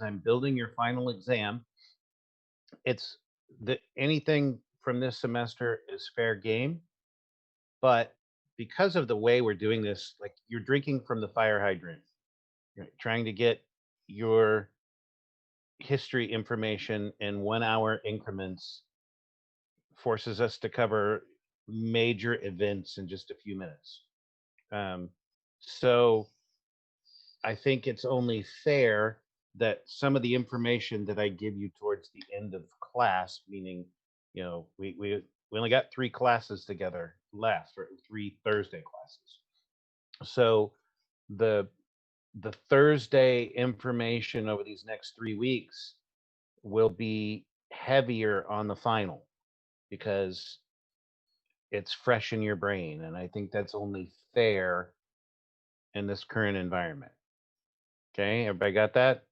I'm building your final exam. It's anything from this semester is fair game, but because of the way we're doing this, like you're drinking from the fire hydrant, you're trying to get your history information in 1 hour increments forces us to cover major events in just a few minutes. So I think it's only fair that some of the information that I give you towards the end of class, meaning, we only got 3 classes together left, or 3 Thursday classes. So the Thursday information over these next 3 weeks will be heavier on the final because it's fresh in your brain. And I think that's only fair in this current environment. Okay, everybody got that?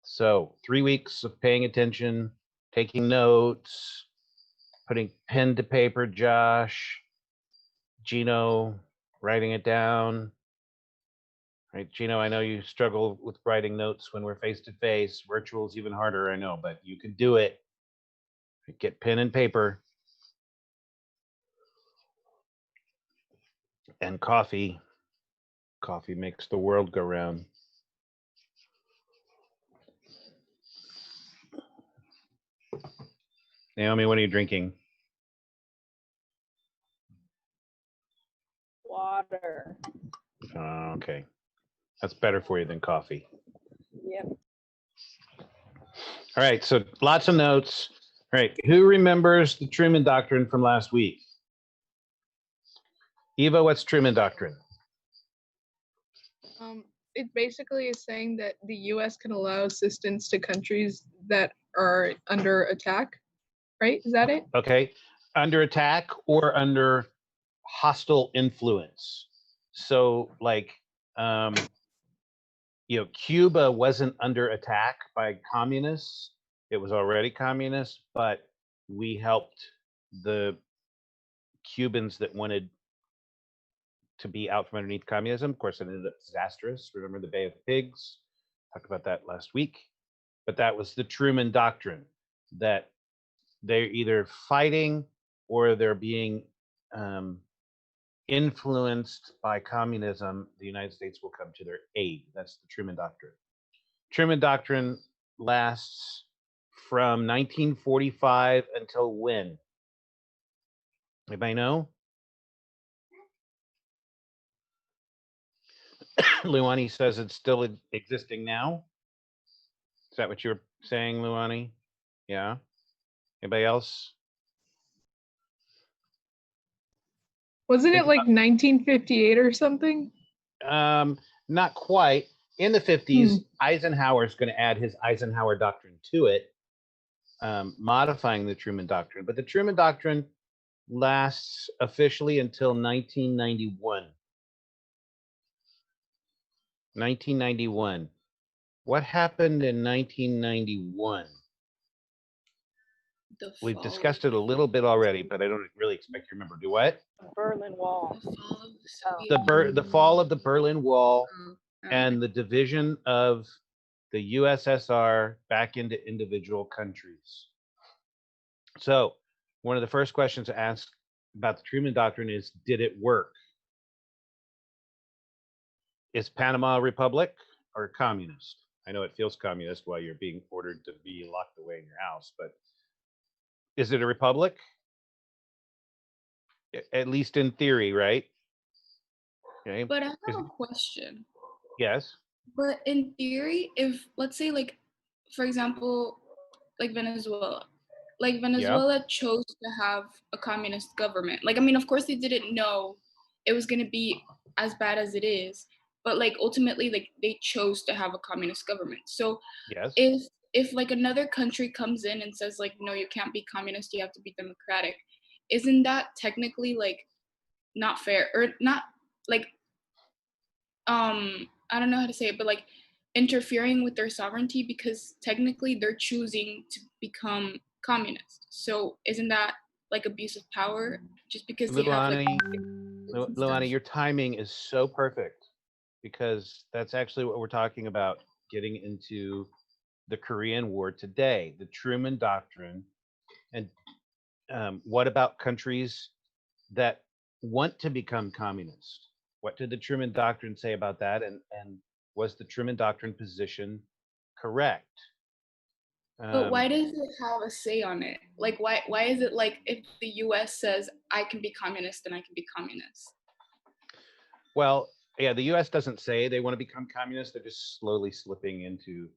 So 3 weeks of paying attention, taking notes, putting pen to paper, Josh, Gino, writing it down. Right, Gino, I know you struggle with writing notes when we're face to face. Virtual is even harder, I know, but you can do it. Get pen and paper and coffee. Coffee makes the world go round. Naomi, what are you drinking? Water. Okay. That's better for you than coffee. Yep. All right, so lots of notes. All right, who remembers the Truman Doctrine from last week? Eva, what's Truman Doctrine? It basically is saying that the U.S. can allow assistance to countries that are under attack, right? Is that it? Okay, under attack or under hostile influence. So, like, Cuba wasn't under attack by communists. It was already communist, but we helped the Cubans that wanted to be out from underneath communism. Of course, it ended up disastrous. Remember the Bay of Pigs? Talked about that last week. But that was the Truman Doctrine, that they're either fighting or they're being influenced by communism. The United States will come to their aid. That's the Truman Doctrine. Truman Doctrine lasts from 1945 until when? Anybody know? Luani says it's still existing now. Is that what you're saying, Luani? Yeah. Anybody else? Wasn't it like 1958 or something? Not quite. In the 50s, Eisenhower's going to add his Eisenhower Doctrine to it, modifying the Truman Doctrine. But the Truman Doctrine lasts officially until 1991. 1991. What happened in 1991? We've discussed it a little bit already, but I don't really expect you to remember. Do what? The Berlin Wall. The fall of the Berlin Wall and the division of the USSR back into individual countries. So one of the first questions to ask about the Truman Doctrine is, did it work? Is Panama a republic or communist? I know it feels communist while you're being ordered to be locked away in your house, but is it a republic? At least in theory, right? Okay. But I have a question. Yes. But in theory, if, let's say, like, for example, like Venezuela chose to have a communist government. Like, I mean, of course they didn't know it was going to be as bad as it is, but like ultimately, like, they chose to have a communist government. So yes, if like another country comes in and says like, no, you can't be communist, you have to be democratic, isn't that technically like not fair, or not like I don't know how to say it, but like interfering with their sovereignty, because technically they're choosing to become communist. So isn't that like abuse of power just because they have like Luani, your timing is so perfect, because that's actually what we're talking about, getting into the Korean War today, the Truman Doctrine. And what about countries that want to become communist? What did the Truman Doctrine say about that? And was the Truman Doctrine position correct? But why does it have a say on it? Like, why is it like if the U.S. says I can be communist, then I can be communist? Well, yeah, the U.S. doesn't say they want to become communist. They're just slowly slipping into,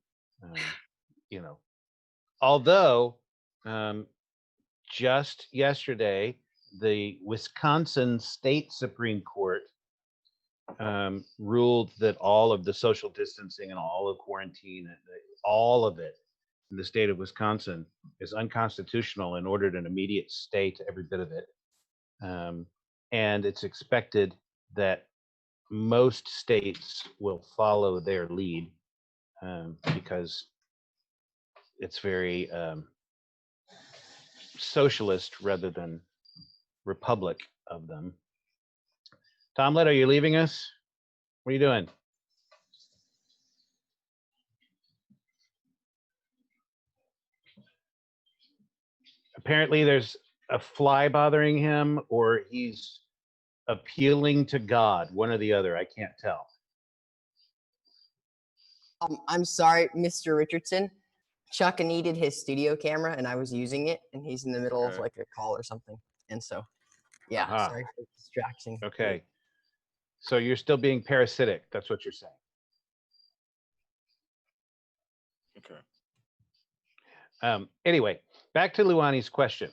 you know. Although, just yesterday, the Wisconsin State Supreme Court ruled that all of the social distancing and all of quarantine, all of it in the state of Wisconsin is unconstitutional and ordered an immediate stay to every bit of it. And it's expected that most states will follow their lead because it's very socialist rather than republic of them. Tomlet, are you leaving us? What are you doing? Apparently there's a fly bothering him, or he's appealing to God, one or the other. I can't tell. I'm sorry, Mr. Richardson. Chuck needed his studio camera, and I was using it, and he's in the middle of like a call or something. And so, yeah, sorry for distraction. Okay. So you're still being parasitic. That's what you're saying. Okay. Anyway, back to Luani's question.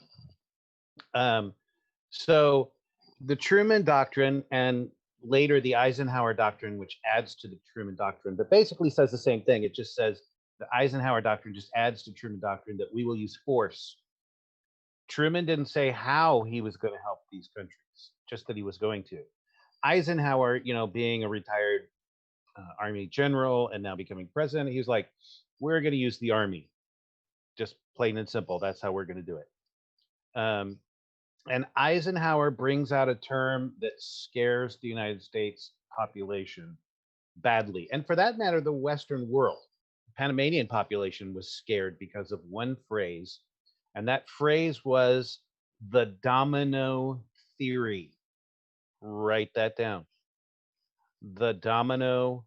So the Truman Doctrine and later the Eisenhower Doctrine, which adds to the Truman Doctrine, but basically says the same thing. It just says the Eisenhower Doctrine just adds to Truman Doctrine that we will use force. Truman didn't say how he was going to help these countries, just that he was going to. Eisenhower, being a retired Army general and now becoming president, he was like, we're going to use the Army. Just plain and simple. That's how we're going to do it. And Eisenhower brings out a term that scares the United States population badly. And for that matter, the Western world. The Panamanian population was scared because of one phrase. And that phrase was the domino theory. Write that down. The domino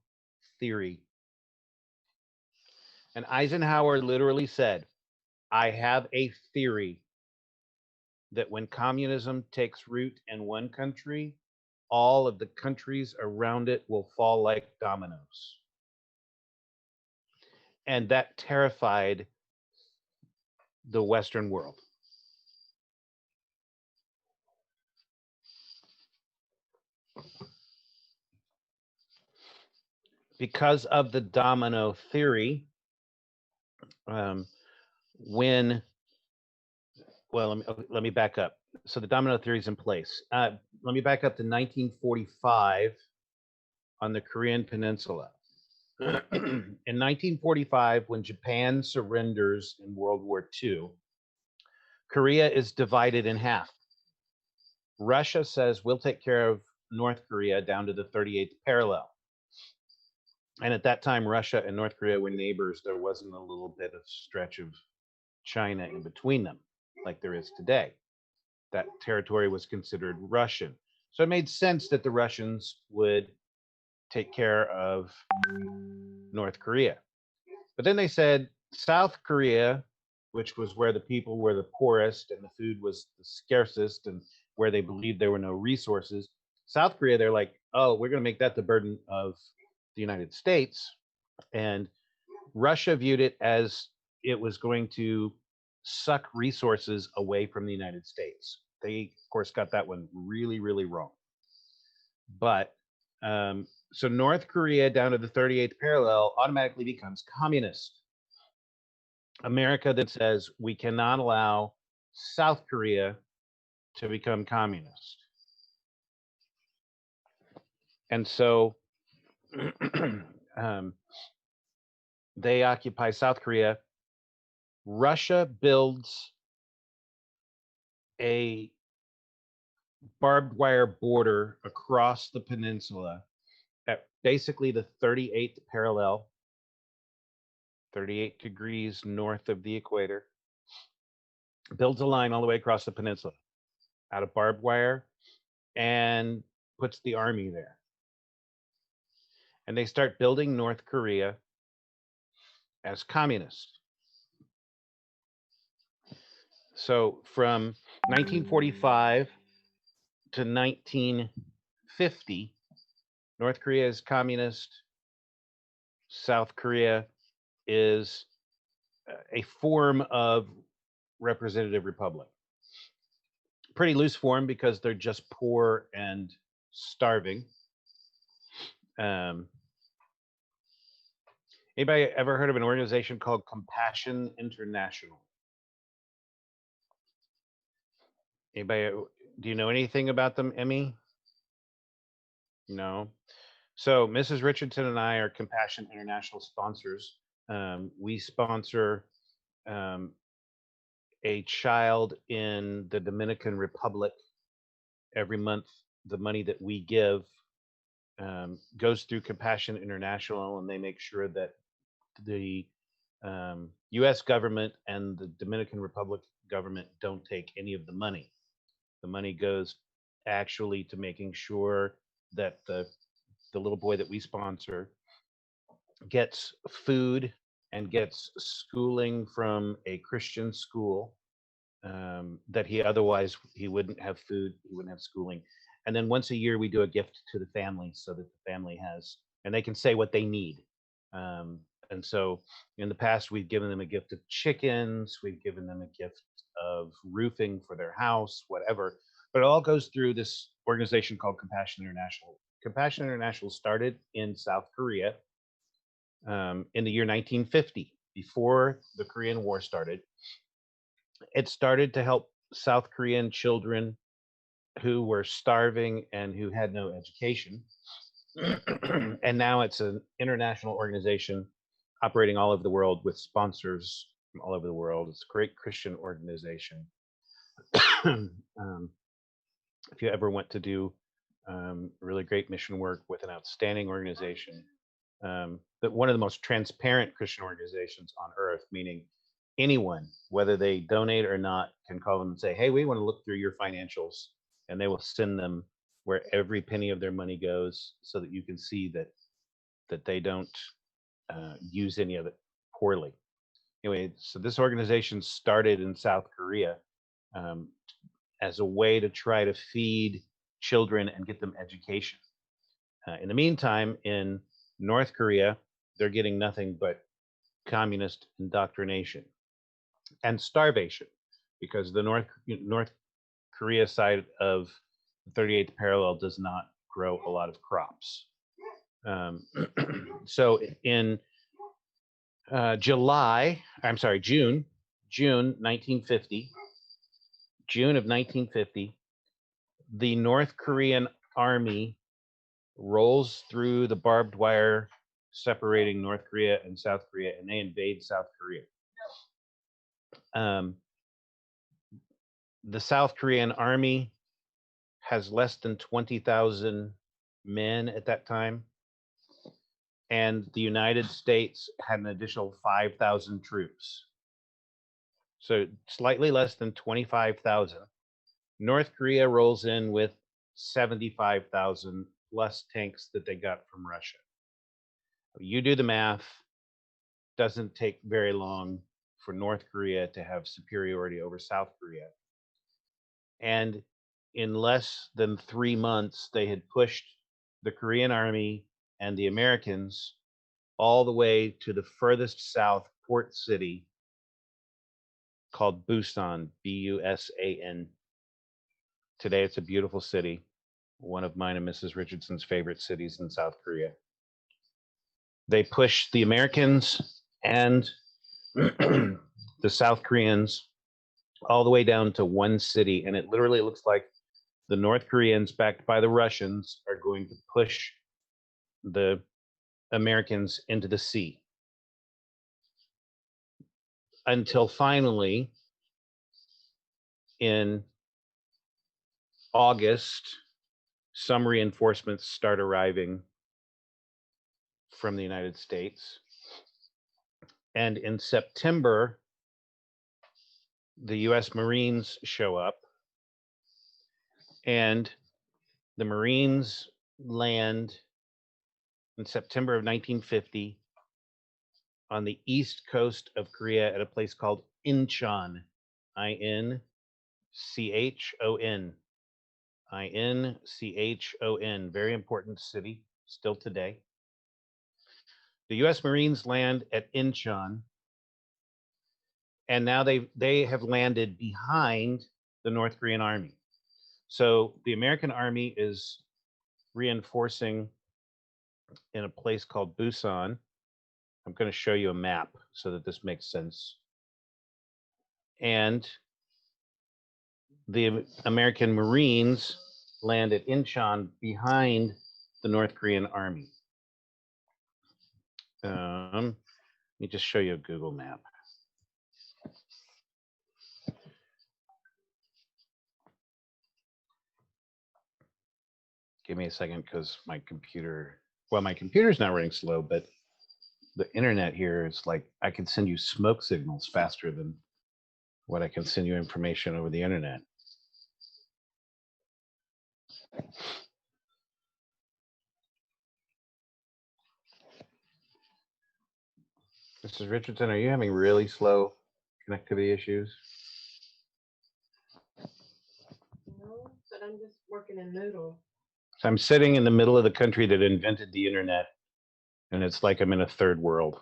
theory. And Eisenhower literally said, I have a theory that when communism takes root in one country, all of the countries around it will fall like dominoes. And that terrified the Western world. Because of the domino theory, let me back up. So the domino theory is in place. Let me back up to 1945 on the Korean Peninsula. In 1945, when Japan surrenders in World War II, Korea is divided in half. Russia says, we'll take care of North Korea down to the 38th parallel. And at that time, Russia and North Korea were neighbors. There wasn't a little bit of stretch of China in between them, like there is today. That territory was considered Russian. So it made sense that the Russians would take care of North Korea. But then they said South Korea, which was where the people were the poorest and the food was the scarcest and where they believed there were no resources. South Korea, they're like, oh, we're going to make that the burden of the United States. And Russia viewed it as it was going to suck resources away from the United States. They, of course, got that one really, really wrong. But so North Korea down to the 38th parallel automatically becomes communist. America then says we cannot allow South Korea to become communist. And so they occupy South Korea. Russia builds a barbed wire border across the peninsula at basically the 38th parallel. 38 degrees north of the equator, builds a line all the way across the peninsula out of barbed wire and puts the army there. And they start building North Korea as communist. So from 1945 to 1950, North Korea is communist. South Korea is a form of representative republic. Pretty loose form because they're just poor and starving. Anybody ever heard of an organization called Compassion International? Anybody, do you know anything about them, Emmy? No. So Mrs. Richardson and I are Compassion International sponsors. We sponsor a child in the Dominican Republic. Every month, the money that we give goes through Compassion International, and they make sure that the U.S. government and the Dominican Republic government don't take any of the money. The money goes actually to making sure that the little boy that we sponsor gets food and gets schooling from a Christian school that he wouldn't have food, he wouldn't have schooling. And then once a year we do a gift to the family so that the family has, and they can say what they need. And so in the past, we've given them a gift of chickens, we've given them a gift of roofing for their house, whatever. But it all goes through this organization called Compassion International. Compassion International started in South Korea in the year 1950, before the Korean War started. It started to help South Korean children who were starving and who had no education. And now it's an international organization operating all over the world with sponsors from all over the world. It's a great Christian organization. If you ever want to do really great mission work with an outstanding organization, that one of the most transparent Christian organizations on earth, meaning anyone, whether they donate or not, can call them and say, hey, we want to look through your financials, and they will send them where every penny of their money goes so that you can see that they don't use any of it poorly. Anyway, so this organization started in South Korea as a way to try to feed children and get them education. In the meantime, in North Korea, they're getting nothing but communist indoctrination and starvation, because the North Korea side of the 38th parallel does not grow a lot of crops. So in June 1950, June of 1950, the North Korean army rolls through the barbed wire separating North Korea and South Korea, and they invade South Korea. The South Korean army has less than 20,000 men at that time, and the United States had an additional 5,000 troops. So slightly less than 25,000. North Korea rolls in with 75,000 plus tanks that they got from Russia. You do the math. Doesn't take very long for North Korea to have superiority over South Korea. And in less than 3 months, they had pushed the Korean army and the Americans all the way to the furthest south port city called Busan, B-U-S-A-N. Today, it's a beautiful city, one of mine and Mrs. Richardson's favorite cities in South Korea. They pushed the Americans and the South Koreans all the way down to one city, and it literally looks like the North Koreans, backed by the Russians, are going to push the Americans into the sea. Until finally, in August, some reinforcements start arriving from the United States. And in September, the U.S. Marines show up, and the Marines land in September of 1950 on the east coast of Korea at a place called Incheon, Inchon, Inchon, very important city still today. The U.S. Marines land at Incheon, and now they have landed behind the North Korean army. So the American army is reinforcing in a place called Busan. I'm going to show you a map so that this makes sense. And the American Marines land at Incheon behind the North Korean army. Let me just show you a Google map. Give me a second because my computer's not running slow, but the internet here is like, I can send you smoke signals faster than what I can send you information over the internet. Mrs. Richardson, are you having really slow connectivity issues? No, but I'm just working in Noodle. So I'm sitting in the middle of the country that invented the internet, and it's like I'm in a third world.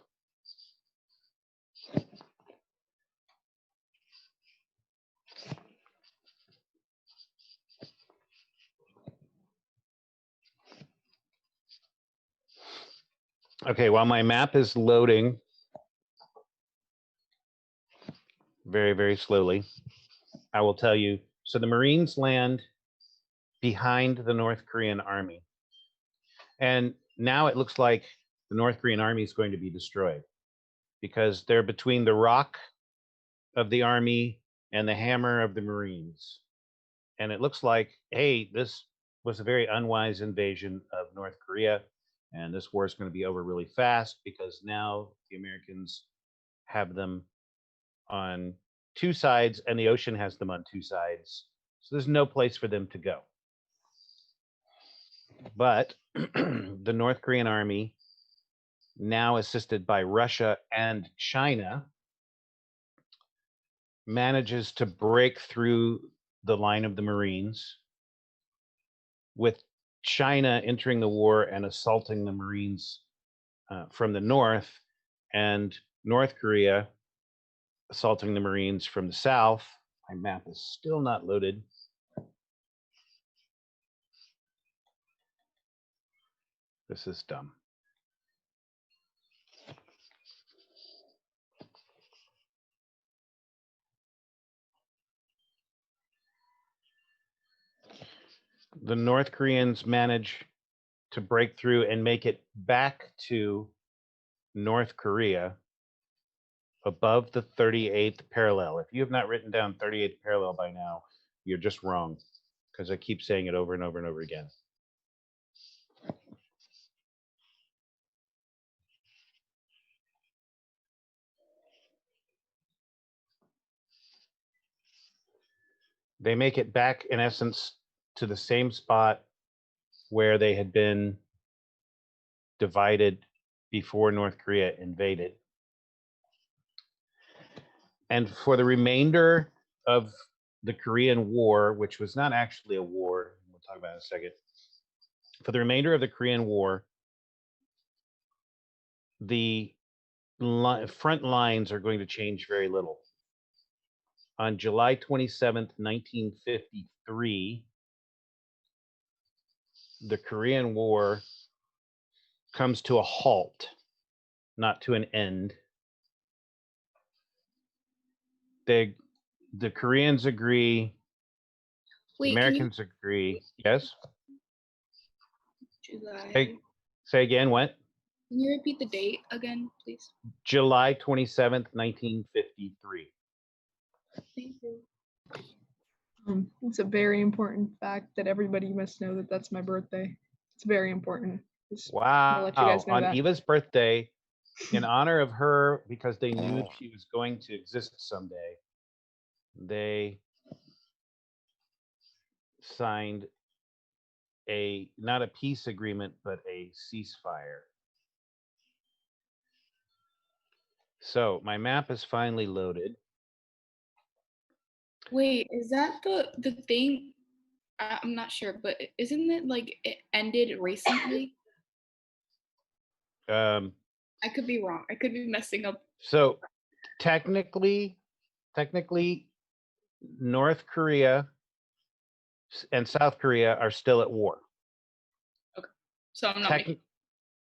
Okay, while my map is loading very, very slowly, I will tell you. So the Marines land behind the North Korean army. And now it looks like the North Korean army is going to be destroyed because they're between the rock of the army and the hammer of the Marines. And it looks like, hey, this was a very unwise invasion of North Korea. And this war is going to be over really fast because now the Americans have them on two sides and the ocean has them on two sides. So there's no place for them to go. But the North Korean army, now assisted by Russia and China, manages to break through the line of the Marines, with China entering the war and assaulting the Marines from the north, and North Korea assaulting the Marines from the south. My map is still not loaded. This is dumb. The North Koreans manage to break through and make it back to North Korea above the 38th parallel. If you have not written down 38th parallel by now, you're just wrong, because I keep saying it over and over and over again. They make it back, in essence, to the same spot where they had been divided before North Korea invaded. And for the remainder of the Korean War, which was not actually a war, we'll talk about it in a second. For the remainder of the Korean War, the front lines are going to change very little. On July 27th, 1953, the Korean War comes to a halt, not to an end. The Koreans agree, Wait, the Americans agree. Yes? July. Say again, what? Can you repeat the date again, please? July 27th, 1953. Thank you. It's a very important fact that everybody must know that that's my birthday. It's very important. Just wanna Wow. let you guys know On that. Eva's birthday, in honor of her, because they knew she was going to exist someday, they signed not a peace agreement, but a ceasefire. So my map is finally loaded. Wait, is that the thing? I'm not sure, but isn't it like it ended recently? I could be wrong. I could be messing up. So technically, North Korea and South Korea are still at war. Okay, so I'm not making.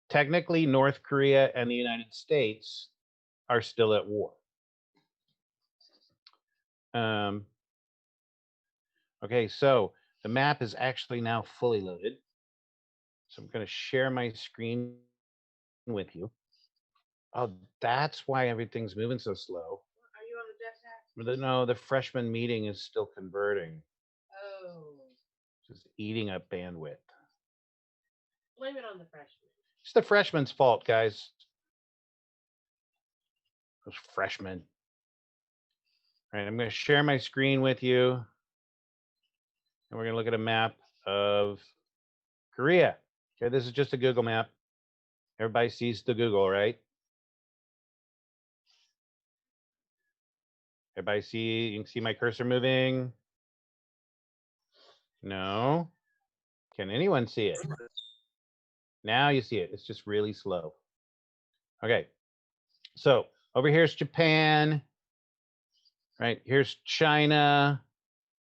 Technically, North Korea and the United States are still at war. Okay, so the map is actually now fully loaded. So I'm going to share my screen with you. Oh, that's why everything's moving so slow. Are you on the jetpack? No, the freshman meeting is still converting. Oh. Just eating up bandwidth. Blame it on the freshmen. It's the freshman's fault, guys. Those freshmen. All right, I'm going to share my screen with you. And we're going to look at a map of Korea. Okay, this is just a Google map. Everybody sees the Google, right? Everybody see, you can see my cursor moving? No? Can anyone see it? Now you see it. It's just really slow. Okay. So over here's Japan. Right. Here's China.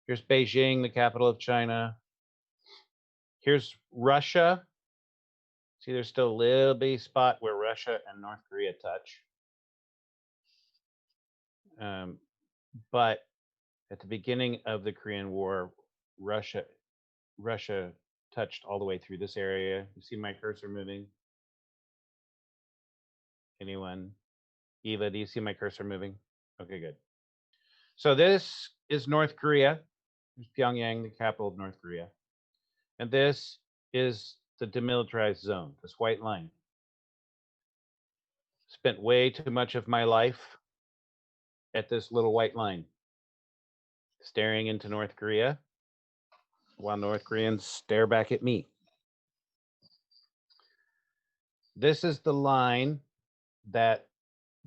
Here's Beijing, the capital of China. Here's Russia. See, there's still a little bitty spot where Russia and North Korea touch. But at the beginning of the Korean War, Russia touched all the way through this area. You see my cursor moving? Anyone? Eva, do you see my cursor moving? Okay, good. So this is North Korea. There's Pyongyang, the capital of North Korea. And this is the demilitarized zone, this white line. Spent way too much of my life at this little white line, staring into North Korea, while North Koreans stare back at me. This is the line that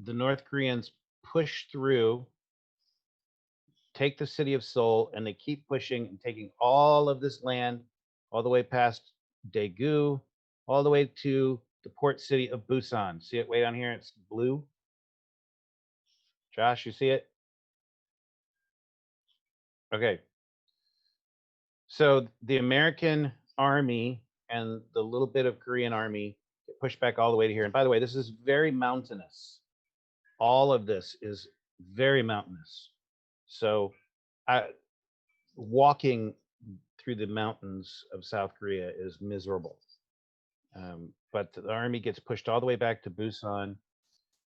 the North Koreans push through, take the city of Seoul, and they keep pushing and taking all of this land all the way past Daegu, all the way to the port city of Busan. See it way down here? It's blue. Josh, you see it? Okay. So the American army and the little bit of Korean army get pushed back all the way to here. And by the way, this is very mountainous. All of this is very mountainous. So walking through the mountains of South Korea is miserable. But the army gets pushed all the way back to Busan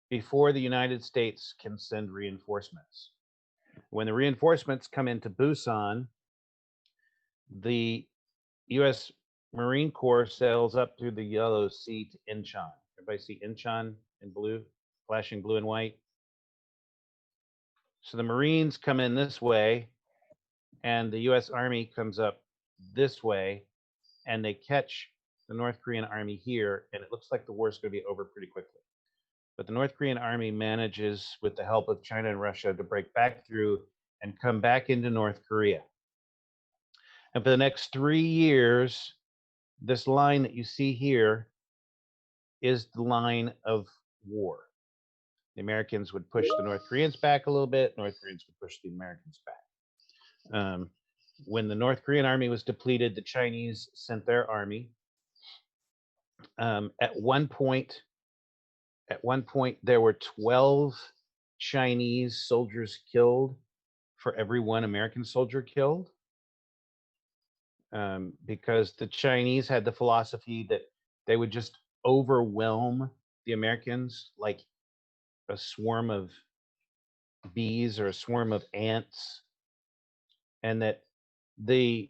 before the United States can send reinforcements. When the reinforcements come into Busan, the U.S. Marine Corps sails up through the Yellow Sea to Incheon. Everybody see Incheon in blue, flashing blue and white? So the Marines come in this way, and the U.S. Army comes up this way, and they catch the North Korean army here, and it looks like the war is going to be over pretty quickly. But the North Korean army manages, with the help of China and Russia, to break back through and come back into North Korea. And for the next 3 years, this line that you see here is the line of war. The Americans would push the North Koreans back a little bit. North Koreans would push the Americans back. When the North Korean army was depleted, the Chinese sent their army. At one point, there were 12 Chinese soldiers killed for every one American soldier killed. Because the Chinese had the philosophy that they would just overwhelm the Americans like a swarm of bees or a swarm of ants, and that the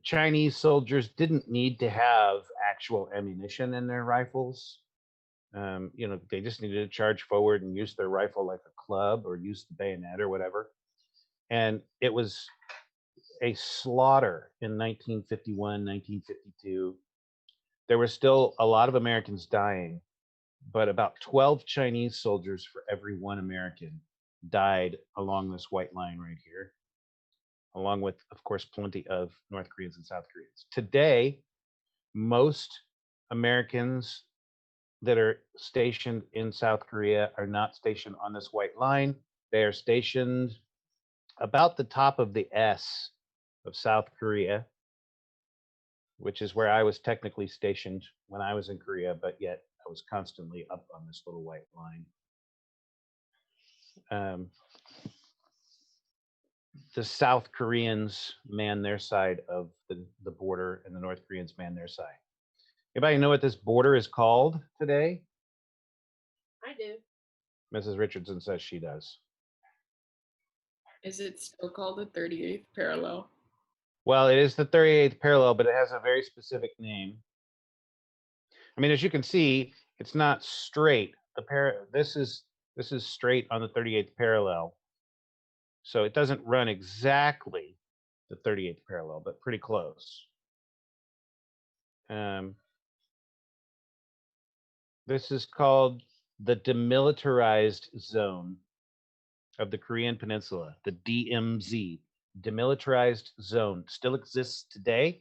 Chinese soldiers didn't need to have actual ammunition in their rifles. They just needed to charge forward and use their rifle like a club or use the bayonet or whatever. And it was a slaughter in 1951, 1952. There were still a lot of Americans dying, but about 12 Chinese soldiers for every one American died along this white line right here, along with, of course, plenty of North Koreans and South Koreans. Today, most Americans that are stationed in South Korea are not stationed on this white line. They are stationed about the top of the S of South Korea, which is where I was technically stationed when I was in Korea, but yet I was constantly up on this little white line. The South Koreans man their side of the border, and the North Koreans man their side. Anybody know what this border is called today? I do. Mrs. Richardson says she does. Is it still called the 38th parallel? Well, it is the 38th parallel, but it has a very specific name. I mean, as you can see, it's not straight. This is straight on the 38th parallel. So it doesn't run exactly the 38th parallel, but pretty close. This is called the demilitarized zone of the Korean Peninsula, the DMZ, demilitarized zone, still exists today.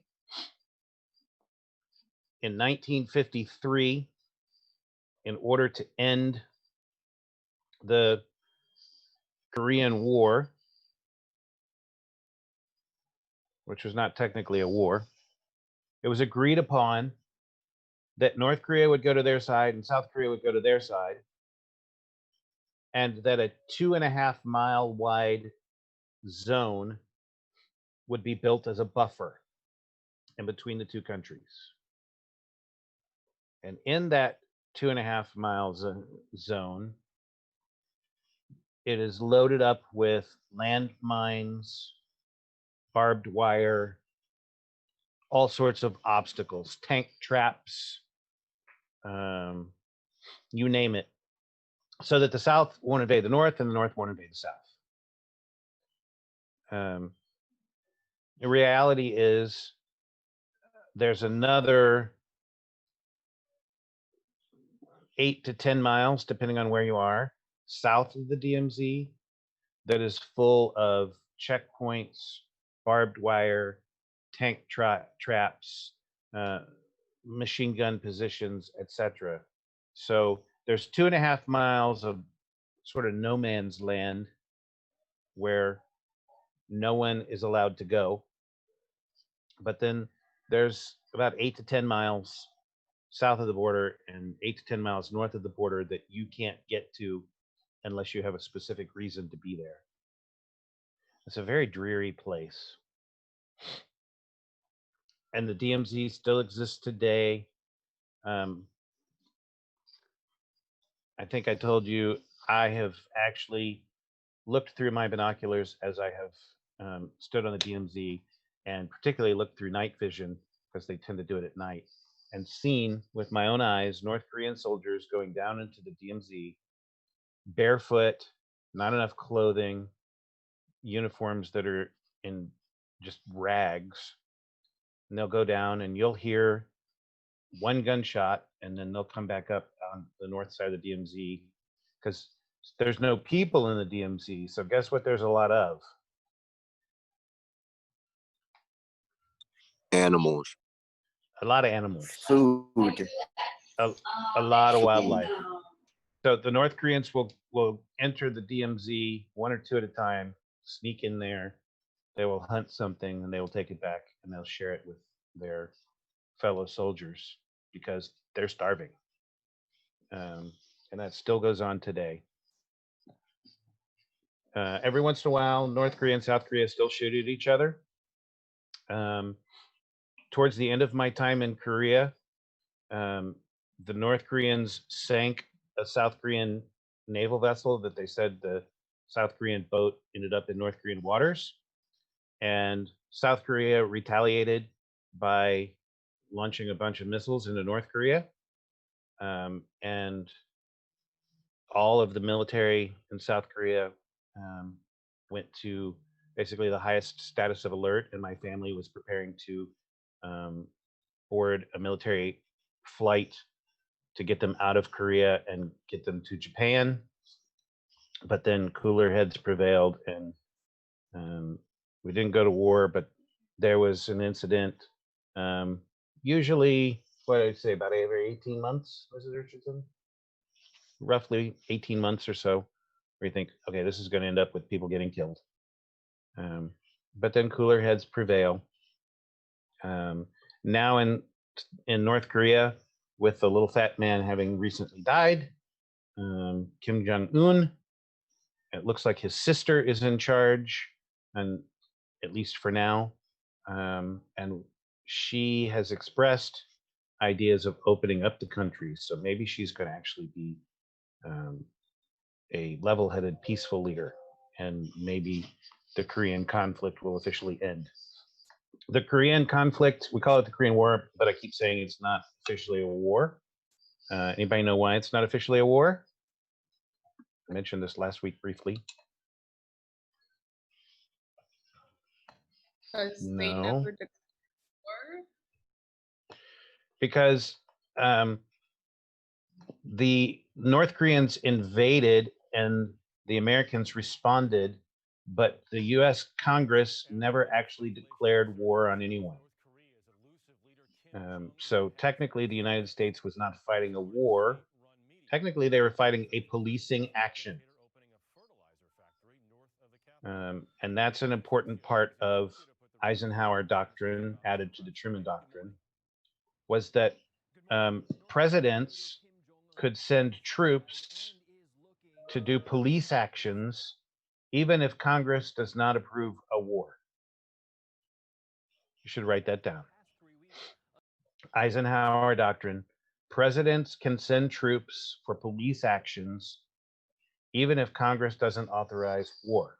In 1953, in order to end the Korean War, which was not technically a war, it was agreed upon that North Korea would go to their side and South Korea would go to their side, and that a 2.5 mile wide zone would be built as a buffer in between the two countries. And in that 2.5 mile zone, it is loaded up with landmines, barbed wire, all sorts of obstacles, tank traps, you name it, so that the South won't invade the North and the North won't invade the South. The reality is there's another 8 to 10 miles, depending on where you are, south of the DMZ, that is full of checkpoints, barbed wire, tank traps, machine gun positions, etc. So there's 2.5 miles of sort of no man's land where no one is allowed to go. But then there's about 8 to 10 miles south of the border and 8 to 10 miles north of the border that you can't get to unless you have a specific reason to be there. It's a very dreary place. And the DMZ still exists today. I think I told you I have actually looked through my binoculars as I have stood on the DMZ, and particularly looked through night vision, because they tend to do it at night, and seen with my own eyes North Korean soldiers going down into the DMZ barefoot, not enough clothing, uniforms that are in just rags. And they'll go down and you'll hear one gunshot, and then they'll come back up on the north side of the DMZ, because there's no people in the DMZ. So guess what there's a lot of? Animals. A lot of animals. Food. A lot of wildlife. So the North Koreans will enter the DMZ one or two at a time, sneak in there. They will hunt something and they will take it back and they'll share it with their fellow soldiers because they're starving. And that still goes on today. Every once in a while, North Korea and South Korea still shoot at each other. Towards the end of my time in Korea, the North Koreans sank a South Korean naval vessel that they said the South Korean boat ended up in North Korean waters. And South Korea retaliated by launching a bunch of missiles into North Korea. and all of the military in South Korea went to basically the highest status of alert, and my family was preparing to board a military flight to get them out of Korea and get them to Japan. But then cooler heads prevailed, and we didn't go to war, but there was an incident. Usually, what did I say, about every 18 months, Mrs. Richardson? Roughly 18 months or so, where you think, okay, this is going to end up with people getting killed. But then cooler heads prevail. Now in North Korea, with the little fat man having recently died, Kim Jong-un, it looks like his sister is in charge, and at least for now. And she has expressed ideas of opening up the country. So maybe she's going to actually be a level-headed, peaceful leader, and maybe the Korean conflict will officially end. The Korean conflict, we call it the Korean War, but I keep saying it's not officially a war. Anybody know why it's not officially a war? I mentioned this last week briefly. Because they No. never declared war. Because the North Koreans invaded and the Americans responded, but the U.S. Congress never actually declared war on anyone. So technically, the United States was not fighting a war. Technically, they were fighting a policing action. And that's an important part of Eisenhower Doctrine, added to the Truman Doctrine, was that presidents could send troops to do police actions even if Congress does not approve a war. You should write that down. Eisenhower Doctrine: presidents can send troops for police actions even if Congress doesn't authorize war.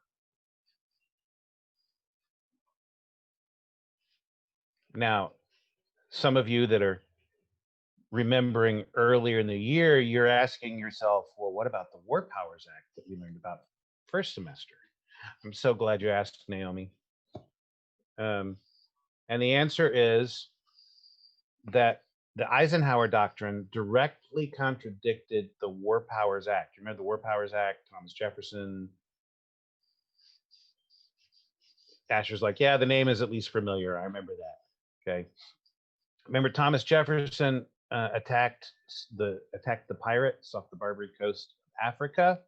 Now, some of you that are remembering earlier in the year, you're asking yourself, well, what about the War Powers Act that we learned about first semester? I'm so glad you asked, Naomi. And the answer is that the Eisenhower Doctrine directly contradicted the War Powers Act. Remember the War Powers Act, Thomas Jefferson? Asher's like, yeah, the name is at least familiar. I remember that. Okay. Remember Thomas Jefferson attacked the pirates off the Barbary Coast of Africa,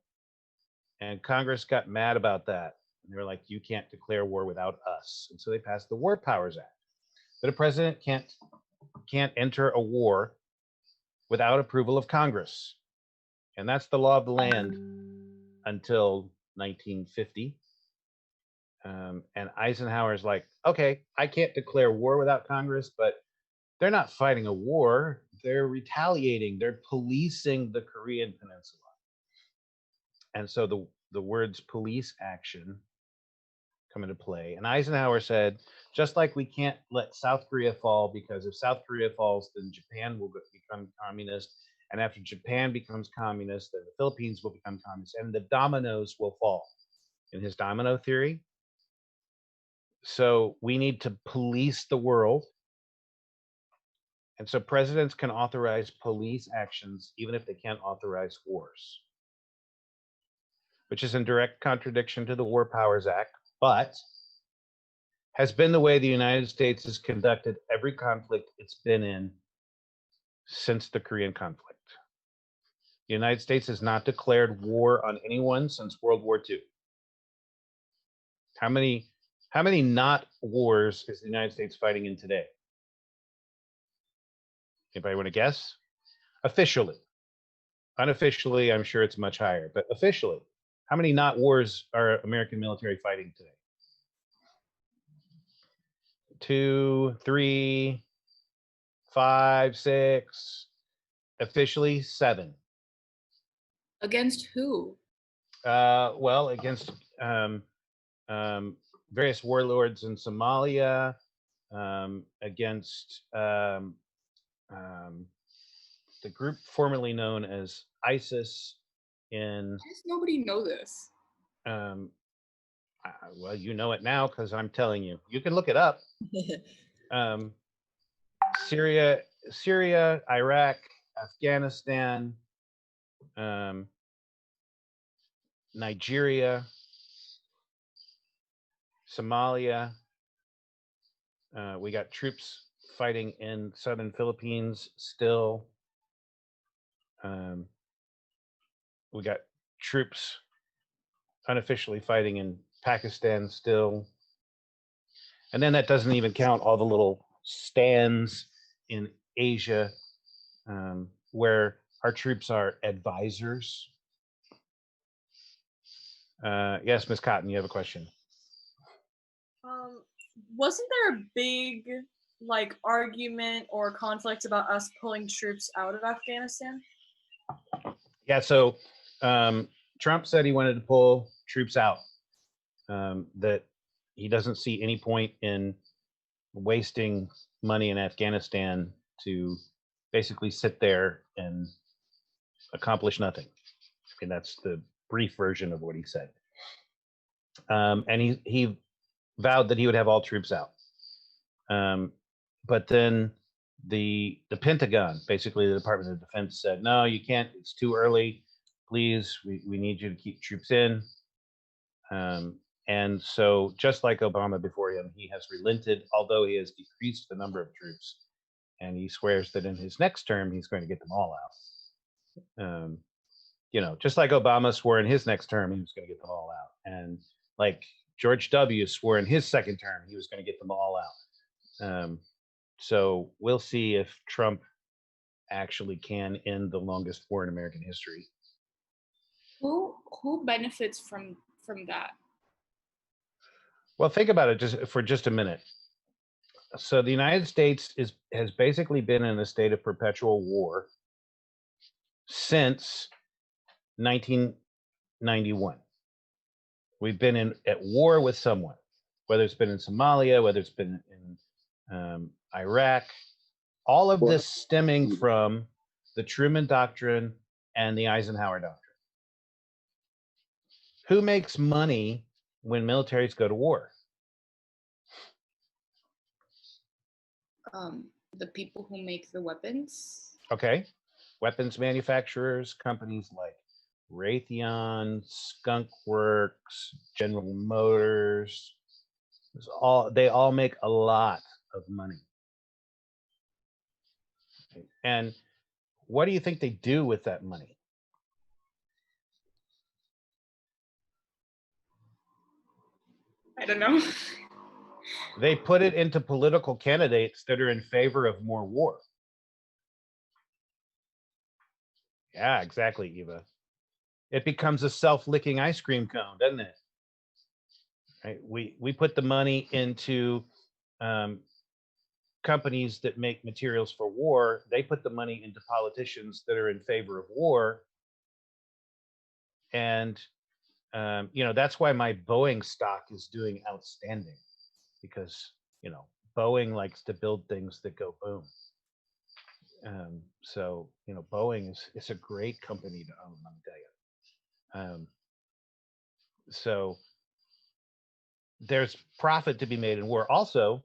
and Congress got mad about that. And they were like, you can't declare war without us. And so they passed the War Powers Act. That a president can't enter a war without approval of Congress. And that's the law of the land until 1950. And Eisenhower's like, okay, I can't declare war without Congress, but they're not fighting a war. They're retaliating. They're policing the Korean Peninsula. And so the words police action come into play. And Eisenhower said, just like we can't let South Korea fall, because if South Korea falls, then Japan will become communist. And after Japan becomes communist, then the Philippines will become communist, and the dominoes will fall in his domino theory. So we need to police the world. And so presidents can authorize police actions even if they can't authorize wars, which is in direct contradiction to the War Powers Act, but has been the way the United States has conducted every conflict it's been in since the Korean conflict. The United States has not declared war on anyone since World War II. How many not wars is the United States fighting in today? Anybody want to guess? Officially. Unofficially, I'm sure it's much higher, but officially, how many not wars are American military fighting today? 2, 3, 5, 6, officially 7. Against who? Well, against various warlords in Somalia, against the a group formerly known as ISIS in. Why does nobody know this? Well, you know it now because I'm telling you. You can look it up. Syria, Iraq, Afghanistan, Nigeria, Somalia. We got troops fighting in southern Philippines still. We got troops unofficially fighting in Pakistan still. And then that doesn't even count all the little stands in Asia where our troops are advisors. Yes, Ms. Cotton, you have a question. Wasn't there a big argument or conflict about us pulling troops out of Afghanistan? Yeah, so Trump said he wanted to pull troops out, that he doesn't see any point in wasting money in Afghanistan to basically sit there and accomplish nothing. I mean, that's the brief version of what he said. And he vowed that he would have all troops out. But then the Pentagon, basically the Department of Defense, said, no, you can't, it's too early. Please, we need you to keep troops in. And so just like Obama before him, he has relented, although he has decreased the number of troops. And he swears that in his next term, he's going to get them all out. You know, just like Obama swore in his next term, he was going to get them all out. And like George W. swore in his second term, he was going to get them all out. So we'll see if Trump actually can end the longest war in American history. Who benefits from that? Well, think about it for just a minute. So the United States has basically been in a state of perpetual war since 1991. We've been at war with someone, whether it's been in Somalia, whether it's been in Iraq. All of this stemming from the Truman Doctrine and the Eisenhower Doctrine. Who makes money when militaries go to war? The people who make the weapons. Okay. Weapons manufacturers, companies like Raytheon, Skunk Works, General Motors, they all make a lot of money. And what do you think they do with that money? I don't know. They put it into political candidates that are in favor of more war. Yeah, exactly, Eva. It becomes a self-licking ice cream cone, doesn't it? Right? We put the money into companies that make materials for war. They put the money into politicians that are in favor of war. And you know, that's why my Boeing stock is doing outstanding, because you know Boeing likes to build things that go boom. So you know, Boeing is a great company to own, let me tell you. So there's profit to be made in war. Also,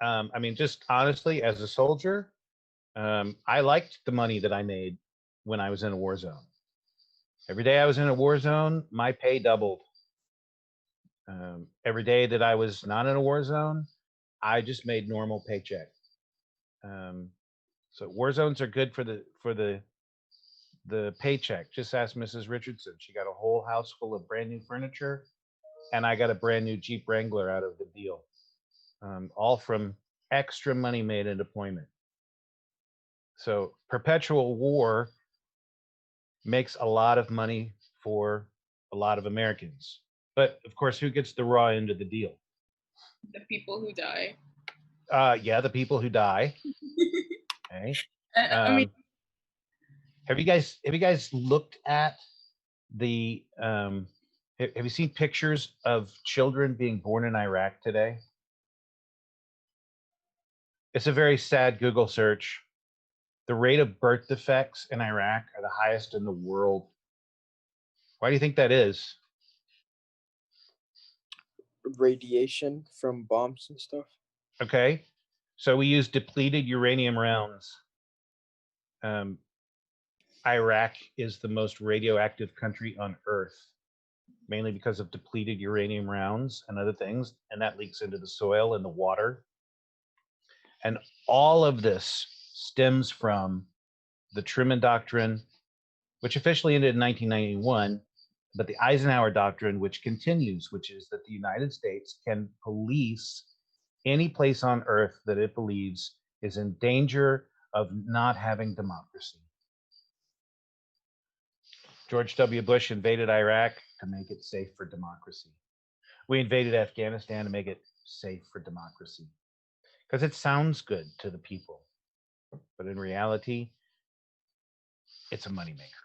I mean, just honestly, as a soldier, I liked the money that I made when I was in a war zone. Every day I was in a war zone, my pay doubled. Every day that I was not in a war zone, I just made normal paycheck. So war zones are good for the paycheck. Just ask Mrs. Richardson. She got a whole house full of brand new furniture, and I got a brand new Jeep Wrangler out of the deal, all from extra money made in deployment. So perpetual war makes a lot of money for a lot of Americans. But of course, who gets the raw end of the deal? The people who die. Yeah, the people who die. Okay. I mean, have you guys looked at the have you seen pictures of children being born in Iraq today? It's a very sad Google search. the rate of birth defects in Iraq are the highest in the world. Why do you think that is? Radiation from bombs and stuff. Okay, so we use depleted uranium rounds. Iraq is the most radioactive country on Earth, mainly because of depleted uranium rounds and other things, and that leaks into the soil and the water. And all of this stems from the Truman Doctrine, which officially ended in 1991, but the Eisenhower Doctrine, which continues, which is that the United States can police any place on Earth that it believes is in danger of not having democracy. George W. Bush invaded Iraq to make it safe for democracy. We invaded Afghanistan to make it safe for democracy. Because it sounds good to the people. But in reality, it's a moneymaker.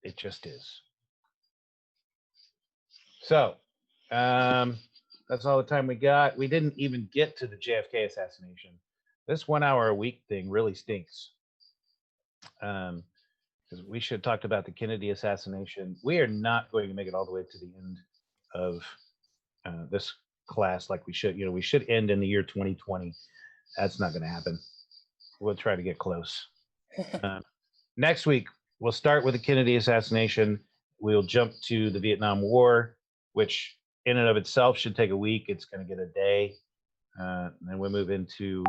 It just is. So, that's all the time we got. We didn't even get to the JFK assassination. This 1 hour a week thing really stinks. Because we should have talked about the Kennedy assassination. We are not going to make it all the way to the end of this class like we should. You know, we should end in the year 2020. That's not going to happen. We'll try to get close. Next week, we'll start with the Kennedy assassination. We'll jump to the Vietnam War, which in and of itself should take a week. It's going to get a day. Then we'll move into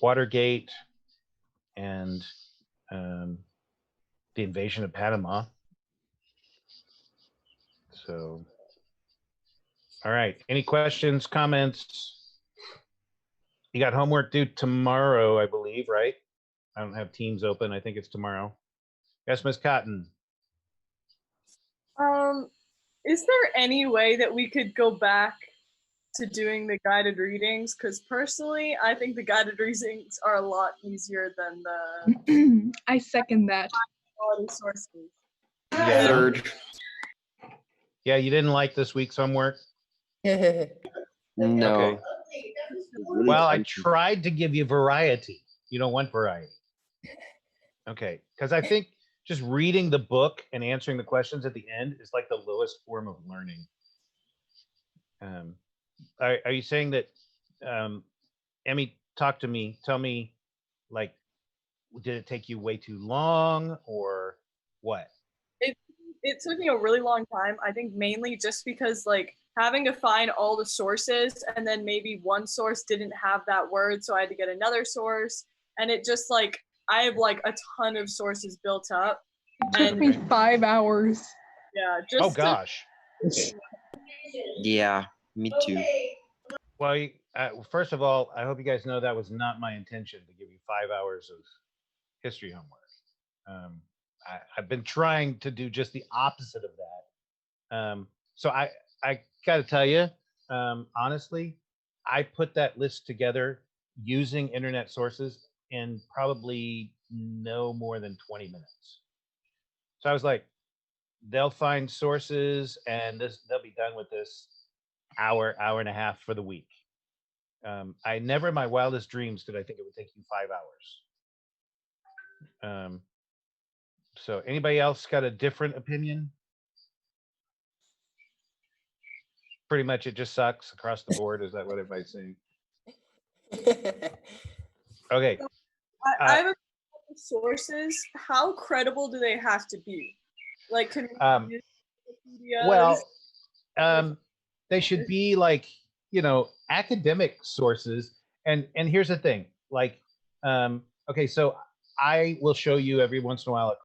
Watergate and the invasion of Panama. So, all right. Any questions, comments? You got homework due tomorrow, I believe, right? I don't have Teams open. I think it's tomorrow. Yes, Miss Cotton. Is there any way that we could go back to doing the guided readings? Because personally, I think the guided readings are a lot easier than the I second that. quality sources. Yeah. Third. Yeah, you didn't like this week's homework? No. Okay. Well, I tried to give you variety. You don't want variety. Okay, because I think just reading the book and answering the questions at the end is like the lowest form of learning. Are you saying that, Emmy, talk to me, tell me, like, did it take you way too long or what? It took me a really long time. I think mainly just because like having to find all the sources and then maybe one source didn't have that word, so I had to get another source. And it just like, I have like a ton of sources built up. It took me 5 hours. Yeah, just Oh gosh. Yeah, me too. Well, first of all, I hope you guys know that was not my intention to give you 5 hours of history homework. I've been trying to do just the opposite of that. So I got to tell you, honestly, I put that list together using internet sources in probably no more than 20 minutes. So I was like, they'll find sources and they'll be done with this hour and a half for the week. I never in my wildest dreams did I think it would take you 5 hours. So anybody else got a different opinion? Pretty much it just sucks across the board. Is that what everybody's saying? Okay. I have a couple of sources. How credible do they have to be? Like, can we use Wikipedias? They should be like, you know, academic sources. And here's the thing, like, okay, so I will show you every once in a while a